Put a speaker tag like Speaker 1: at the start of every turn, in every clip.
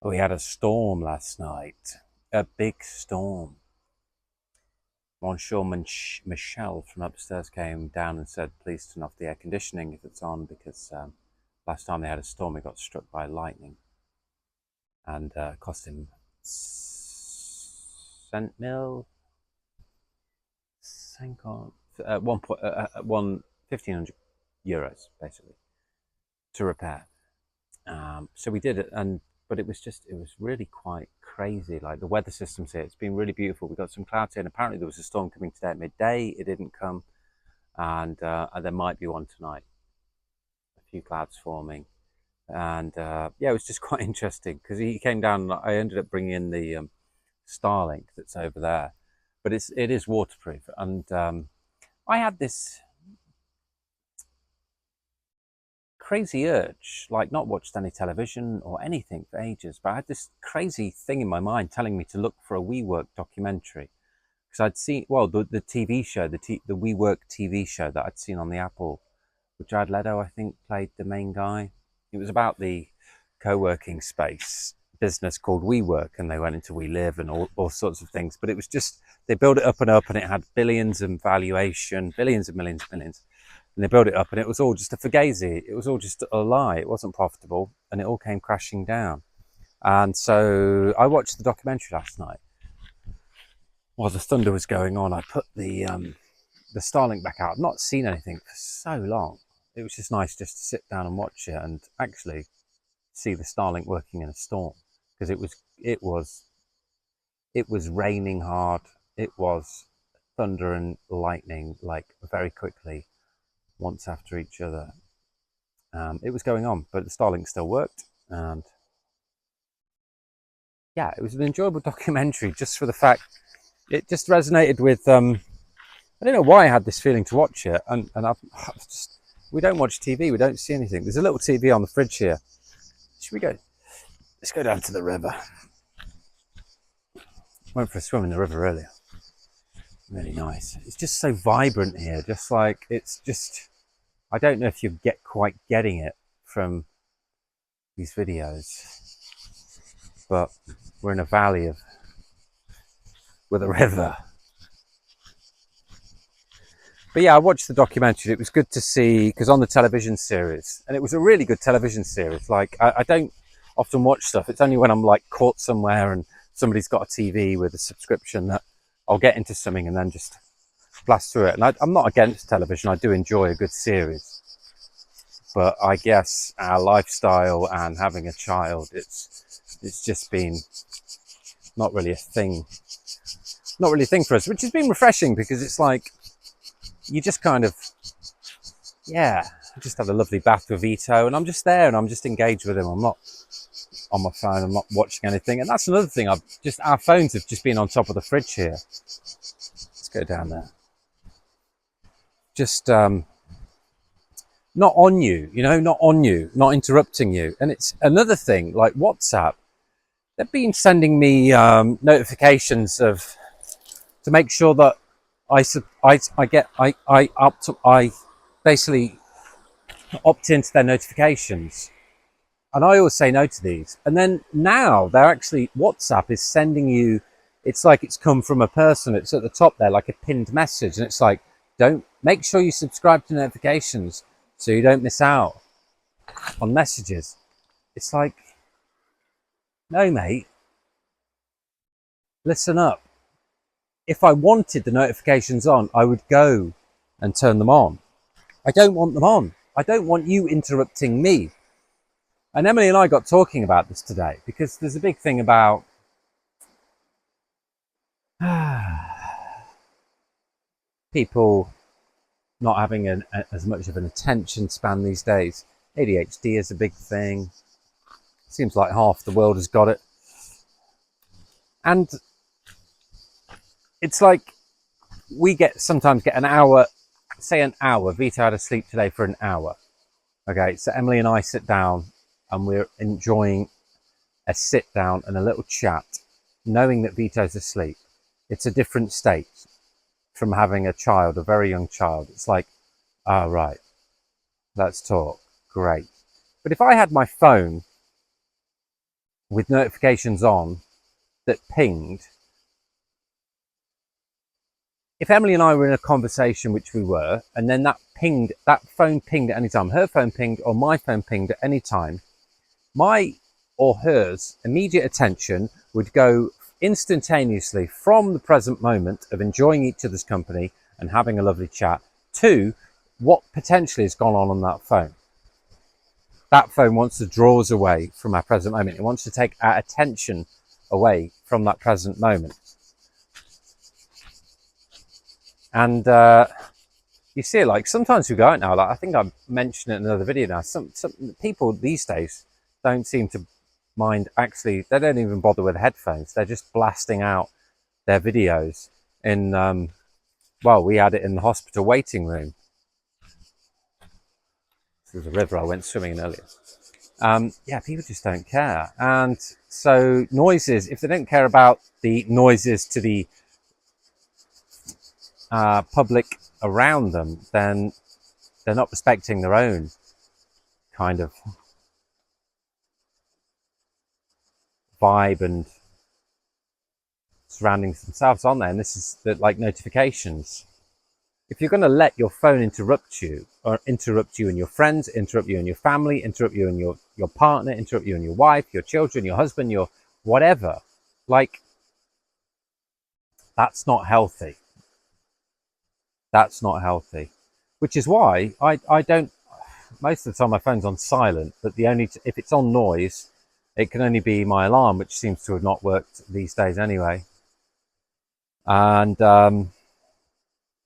Speaker 1: We had a storm last night, a big storm. Monsieur Michel from upstairs came down and said, please turn off the air conditioning if it's on, because last time they had a storm, he got struck by lightning and cost him cent mil, 1,500 euros basically to repair. So we did it, but it was really quite crazy. Like the weather systems here, it's been really beautiful. We got some clouds here, and apparently there was a storm coming today at midday. It didn't come, and there might be one tonight. A few clouds forming, and yeah, it was just quite interesting because he came down. And I ended up bringing in the Starlink that's over there, but it is waterproof, and I had this crazy urge, like not watched any television or anything for ages, but I had this crazy thing in my mind telling me to look for a WeWork documentary, because I'd seen, well, the TV show, the WeWork TV show that I'd seen on the Apple, with Jared Leto, I think, played the main guy. It was about the co-working space business called WeWork, and they went into We Live and all sorts of things, but it was just, they built it up, and it had billions in valuation, billions and millions, and they built it up, and it was all just a fugazi. It was all just a lie. It wasn't profitable, and it all came crashing down. And so I watched the documentary last night while the thunder was going on. I put the Starlink back out. I've not seen anything for so long. It was just nice just to sit down and watch it and actually see the Starlink working in a storm, because it was raining hard. It was thunder and lightning, like very quickly, once after each other. It was going on, but the Starlink still worked, and yeah, it was an enjoyable documentary just for the fact it just resonated with. I don't know why I had this feeling to watch it, and I've just, we don't watch TV, we don't see anything. There's a little TV on the fridge here. Should we go? Let's go down to the river. Went for a swim in the river earlier. Really nice. It's just so vibrant here. Just like, it's just, I don't know if you're quite getting it from these videos, but we're in a valley with a river. But yeah, I watched the documentary. It was good to see, because on the television series, and it was a really good television series. Like, I don't often watch stuff. It's only when I'm like caught somewhere and somebody's got a TV with a subscription that I'll get into something and then just blast through it. And I'm not against television. I do enjoy a good series. But I guess our lifestyle and having a child, it's just been not really a thing for us, which has been refreshing, because it's like, you just kind of, yeah, I just had a lovely bath with Vito, and I'm just there and I'm just engaged with him. I'm not on my phone, I'm not watching anything. And that's another thing, our phones have just been on top of the fridge here. Let's go down there. Just not on you, not interrupting you. And it's another thing, like WhatsApp, they've been sending me notifications to make sure that I basically opt into their notifications, and I always say no to these. And then now WhatsApp is sending you, it's like it's come from a person. It's at the top there, like a pinned message, and it's like, don't, make sure you subscribe to notifications so you don't miss out on messages. It's like, no, mate, listen up. If I wanted the notifications on, I would go and turn them on. I don't want them on. I don't want you interrupting me. And Emily and I got talking about this today, because there's a big thing about people not having as much of an attention span these days. ADHD is a big thing. Seems like half the world has got it. And it's like, we sometimes get an hour, say an hour. Vito had to sleep today for an hour. Okay, so Emily and I sit down and we're enjoying a sit down and a little chat, knowing that Vito's asleep. It's a different state from having a child, a very young child. It's like, oh, right, let's talk. Great. But if I had my phone with notifications on that pinged. If Emily and I were in a conversation, which we were, and then that phone pinged at any time, her phone pinged or my phone pinged at any time, my or hers immediate attention would go instantaneously from the present moment of enjoying each other's company and having a lovely chat to what potentially has gone on that phone. That phone wants to draw us away from our present moment. It wants to take our attention away from that present moment. And you see it, like sometimes we go out now, like I think I mentioned it in another video now, some people these days don't seem to mind, actually they don't even bother with headphones, they're just blasting out their videos in well, we had it in the hospital waiting room. There's a river I went swimming in earlier. Yeah, people just don't care. And so noises, if they don't care about the noises to the public around them, then they're not respecting their own kind of vibe and surroundings themselves on there. And this is the, like notifications. If you're going to let your phone interrupt you, or interrupt you and your friends, interrupt you and your family, interrupt you and your partner, interrupt you and your wife, your children, your husband, your whatever, like, that's not healthy. That's not healthy. Which is why I don't, most of the time my phone's on silent, but if it's on noise, it can only be my alarm, which seems to have not worked these days anyway. And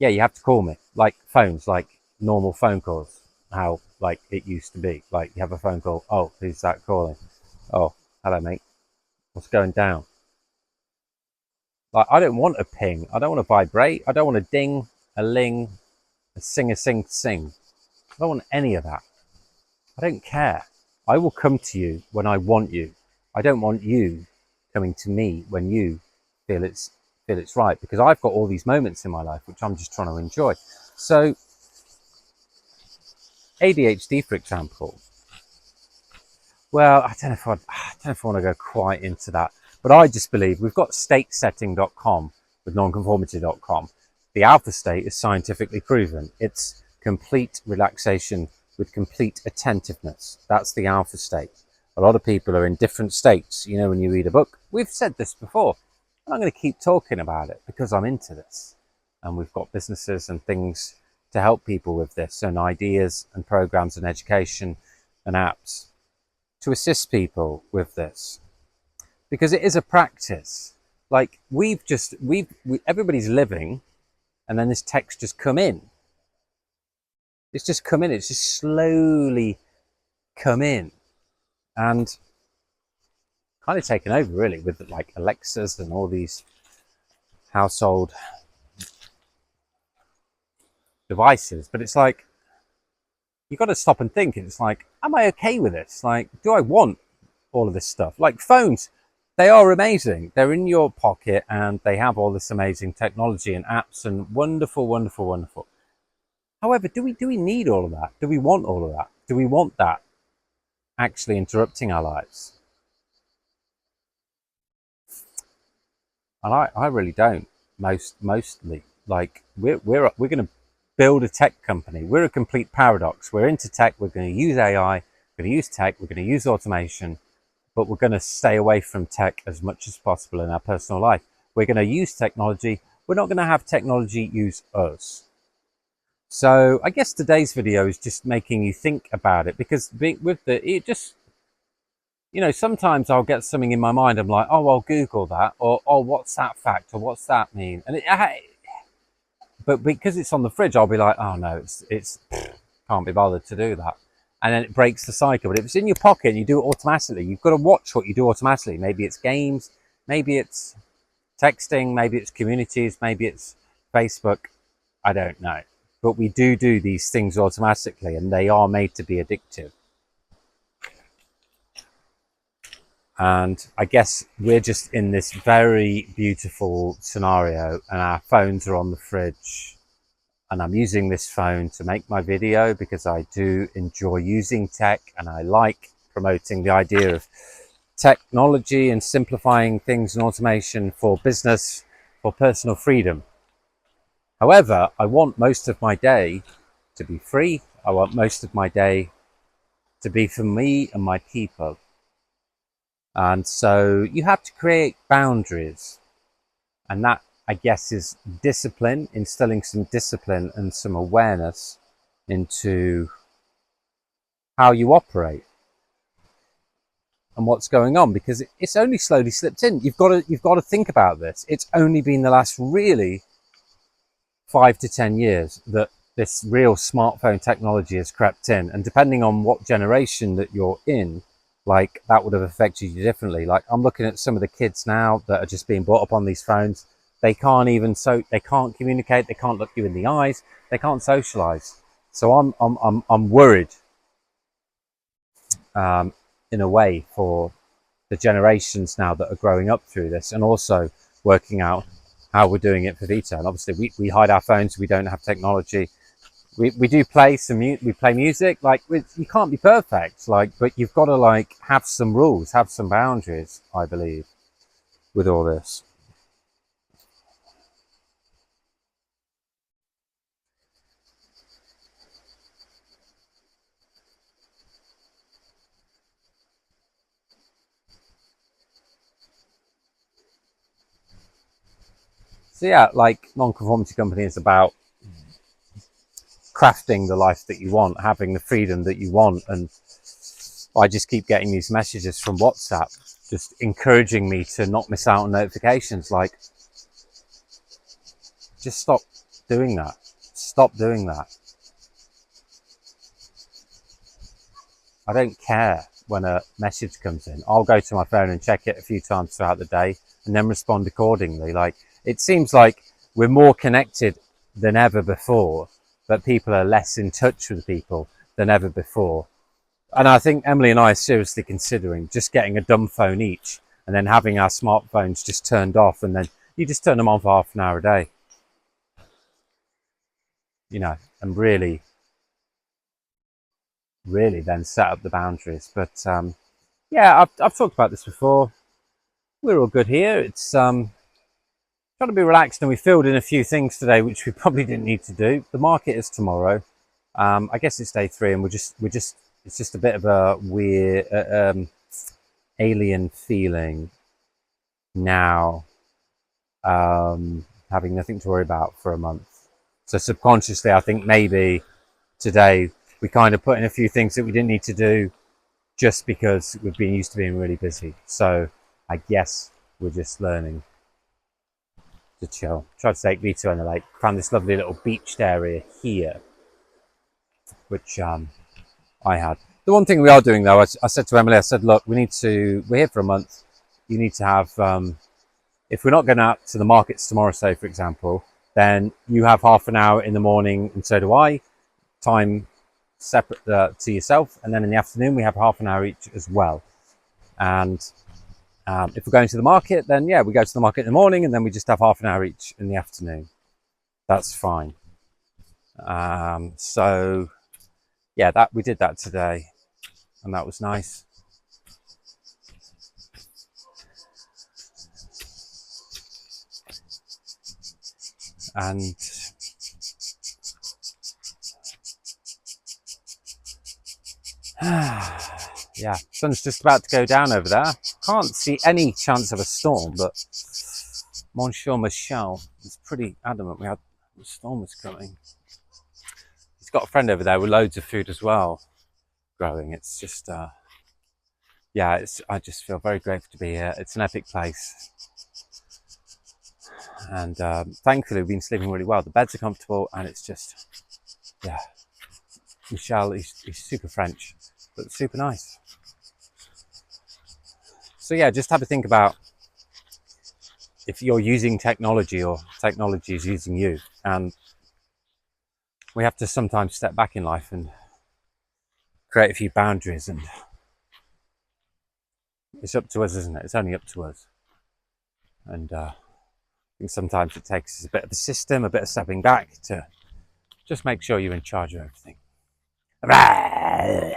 Speaker 1: yeah, you have to call me, like phones, like normal phone calls, how like it used to be. Like you have a phone call, oh, who's that calling? Oh, hello mate, what's going down? Like, I don't want a ping, I don't want to vibrate, I don't want a ding, a ling, a sing, sing. I don't want any of that. I don't care. I will come to you when I want you. I don't want you coming to me when you feel it's right, because I've got all these moments in my life which I'm just trying to enjoy. So ADHD, for example, well, I don't know if I want to go quite into that, but I just believe we've got statesetting.com with nonconformity.com. The alpha state is scientifically proven. It's complete relaxation with complete attentiveness. That's the alpha state. A lot of people are in different states. You know, when you read a book, we've said this before, and I'm going to keep talking about it because I'm into this. And we've got businesses and things to help people with this, and ideas and programs and education and apps to assist people with this, because it is a practice. Like everybody's living, and then this text just come in. It's just come in. It's just slowly come in, and kind of taken over really with like Alexas and all these household devices. But it's like, you got to stop and think. It's like, am I okay with this? Like, do I want all of this stuff? Like phones, they are amazing. They're in your pocket and they have all this amazing technology and apps and wonderful, wonderful, wonderful. However, do we need all of that? Do we want all of that? Do we want that actually interrupting our lives? And I really don't. Mostly, like we're going to build a tech company. We're a complete paradox. We're into tech. We're going to use AI. We're going to use tech. We're going to use automation, but we're going to stay away from tech as much as possible in our personal life. We're going to use technology. We're not going to have technology use us. So I guess today's video is just making you think about it, because it just, you know, sometimes I'll get something in my mind. I'm like, oh, I'll Google that, or oh, what's that fact, or what's that mean? And but because it's on the fridge, I'll be like, oh no, it's can't be bothered to do that, and then it breaks the cycle. But if it's in your pocket and you do it automatically, you've got to watch what you do automatically. Maybe it's games, maybe it's texting, maybe it's communities, maybe it's Facebook. I don't know, but we do these things automatically, and they are made to be addictive. And I guess we're just in this very beautiful scenario, and our phones are on the fridge, and I'm using this phone to make my video because I do enjoy using tech, and I like promoting the idea of technology and simplifying things and automation for business, for personal freedom. However, I want most of my day to be free. I want most of my day to be for me and my people. And so you have to create boundaries. And that, I guess, is discipline, instilling some discipline and some awareness into how you operate and what's going on, because it's only slowly slipped in. You've got to think about this. It's only been the last really 5 to 10 years that this real smartphone technology has crept in, and depending on what generation that you're in, like, that would have affected you differently. Like, I'm looking at some of the kids now that are just being brought up on these phones. They can't communicate, they can't look you in the eyes, they can't socialize. So I'm worried in a way for the generations now that are growing up through this, and also working out how we're doing it for Vita. And obviously we hide our phones, we don't have technology. We do play we play music. Like, you can't be perfect, like, but you've got to, like, have some rules, have some boundaries, I believe, with all this. So yeah, like, nonconformity company is about crafting the life that you want, having the freedom that you want. And I just keep getting these messages from WhatsApp just encouraging me to not miss out on notifications. Like, just stop doing that. Stop doing that. I don't care when a message comes in. I'll go to my phone and check it a few times throughout the day and then respond accordingly. Like, it seems like we're more connected than ever before, but people are less in touch with people than ever before. And I think Emily and I are seriously considering just getting a dumb phone each and then having our smartphones just turned off, and then you just turn them on for half an hour a day, you know, and really then set up the boundaries. But yeah, I've talked about this before. We're all good here. It's trying to be relaxed, and we filled in a few things today which we probably didn't need to do. The market is tomorrow. I guess it's day 3, and it's just a bit of a weird alien feeling now, having nothing to worry about for a month. So subconsciously, I think maybe today we kind of put in a few things that we didn't need to do just because we've been used to being really busy. So I guess we're just learning to chill. Tried to take Vito on the lake. Found this lovely little beached area here, which I had. The one thing we are doing though, I said to Emily, I said, look, we're here for a month. You need to have, if we're not going out to the markets tomorrow, say, for example, then you have half an hour in the morning, and so do I, time separate to yourself. And then in the afternoon, we have half an hour each as well. And if we're going to the market, then yeah, we go to the market in the morning, and then we just have half an hour each in the afternoon. That's fine. So yeah, we did that today, and that was nice. And yeah, sun's just about to go down over there. Can't see any chance of a storm, but Monsieur Michel is pretty adamant the storm was coming. He's got a friend over there with loads of food as well growing. It's just yeah, I just feel very grateful to be here. It's an epic place, and thankfully we've been sleeping really well. The beds are comfortable, and it's just, yeah, Michel, he's super French, but super nice. So yeah, just have a think about if you're using technology or technology is using you. And we have to sometimes step back in life and create a few boundaries, and it's up to us, isn't it? It's only up to us. And I think sometimes it takes a bit of a system, a bit of stepping back to just make sure you're in charge of everything.